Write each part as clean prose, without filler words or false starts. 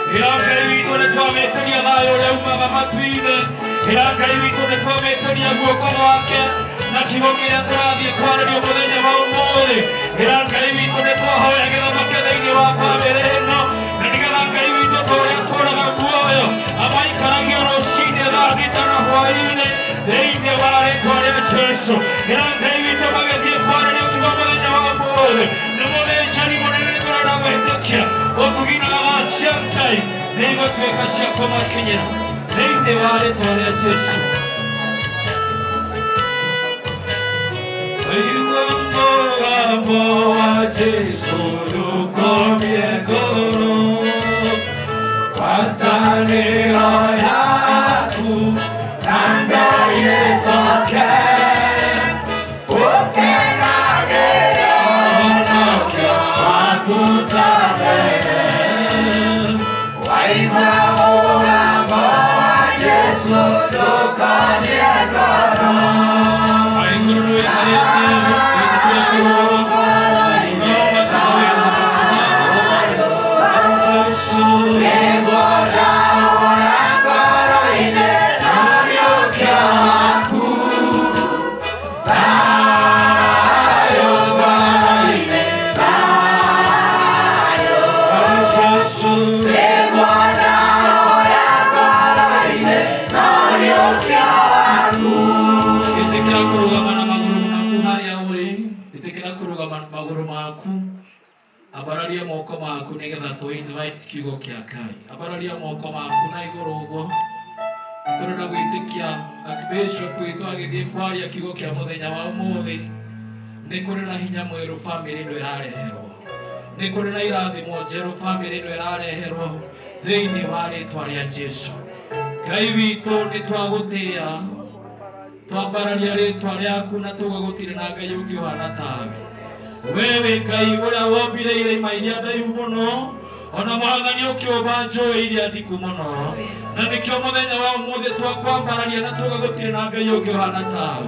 Ngai witũ nĩ twamĩtĩria thayũ ũrĩa umaga matu-inĩ. Ngai witũ nĩ twamĩtĩria guoko gwake na kiugo kĩrĩa tũrathiĩ kwarĩrio mũthenya wa ũmũthĩ. Ngai witũ nĩ twahoya gĩthamake thĩinĩ wa bamĩrĩ ĩno, na nĩgetha Ngai witũ ta ũrĩa tũraga muoyo amaikaragia rũcinĩ thaa thita na hwaĩ-inĩ thĩinĩ wa rĩĩtwa rĩa Jesũ. Ngai witũ magĩthiĩ kwarĩrio kiugo mũthenya wa ũmũthĩ, nĩ mũthĩnjani mũnene nĩ tũrenda gwĩtĩkia ũtuginaga wa cia Ngai nĩ igũtuĩka cia kũmakinyĩra thĩinĩ wa rĩĩtwa rĩa Jesũ. Mũgambo wa Jesũ ndũkomie ngoro, ngwatanĩro yaku na Ngai ĩcoke, ũkenagĩre ũhonokio waku ta mbere. Waigua mũgambo wa Jesũ ndũkomie ngoro. Abararia moko maku nigetha tu invite kiugo kĩa Ngai. Abararia moko maku na igũrũ ũguo. Tũrenda gwĩtĩkia Bishop witũ agĩthiĩ kwaria kiugo kĩa mũthenya wa ũmũthĩ. Nĩ kũrĩ na hinya mwerũ bamĩrĩ ĩno ĩrareherwo. Nĩ kũrĩ na irathimo njerũ bamĩrĩ ĩno ĩrareherwo thĩinĩ wa rĩĩtwa rĩa Jesũ. Ngai witũ nĩ twagũtĩĩa, twambararia rĩĩtwa rĩaku na tuga gũtirĩ na Ngai ũngĩ ũhana tawe. Wewe Ngai ũrĩa wombire irĩma iria ndaihu mũno, ona Mwathani ũkĩũmba njũĩ iria ndiku mũno, na nĩkĩo mũthenya wa ũmũthĩ twakwambararia na tuga gũtirĩ na Ngai ũngĩ ũhana tawe.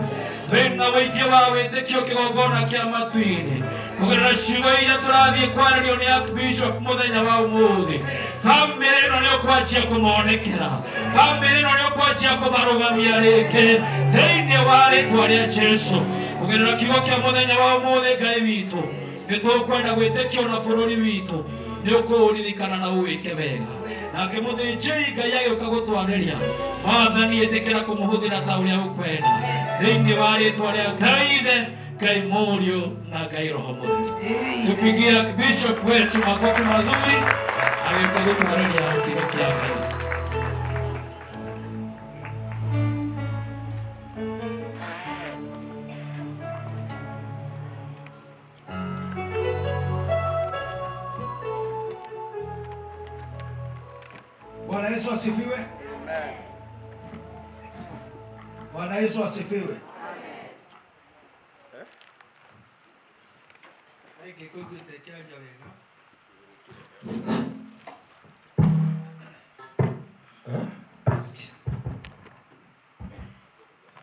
Twĩna ũingĩ wa wĩtĩkio kĩgongona kĩa matu-inĩ kũgerera ciugo iria tũrathiĩ kwarĩrio nĩ Archbishop mũthenya wa ũmũthĩ. Bamĩrĩ ĩno nĩ ũkwanjia kũmonekera, bamĩrĩ ĩno nĩ ũkwanjia kũmarũgamia rĩngĩ thĩinĩ wa rĩĩtwa rĩa Jesũ. Kũgerera kiugo kĩa mũthenya wa ũmũthĩ Ngai witũ nĩ tũkwenda gwĩtĩkia na bũrũri witũ nĩ ũkũũririkana na ũwĩke wega. Nake mũthĩnjĩri Ngai agĩũka gũtwarĩria Mwathani ĩtĩkĩra kũmũhũthĩra ta ũrĩa ũkwenda thĩinĩ wa rĩĩtwa rĩa Ngai Ithe, Ngai Mũriũ na Ngai Roho Mũtheru. Tupigie Bishop wetu makofi mazuri agĩũka gũtwarĩria kiugo kĩa Ngai. Bwana Yesu asifiwe. Amen. Bwana Yesu asifiwe. Amen. Hiki kuku tekia wega.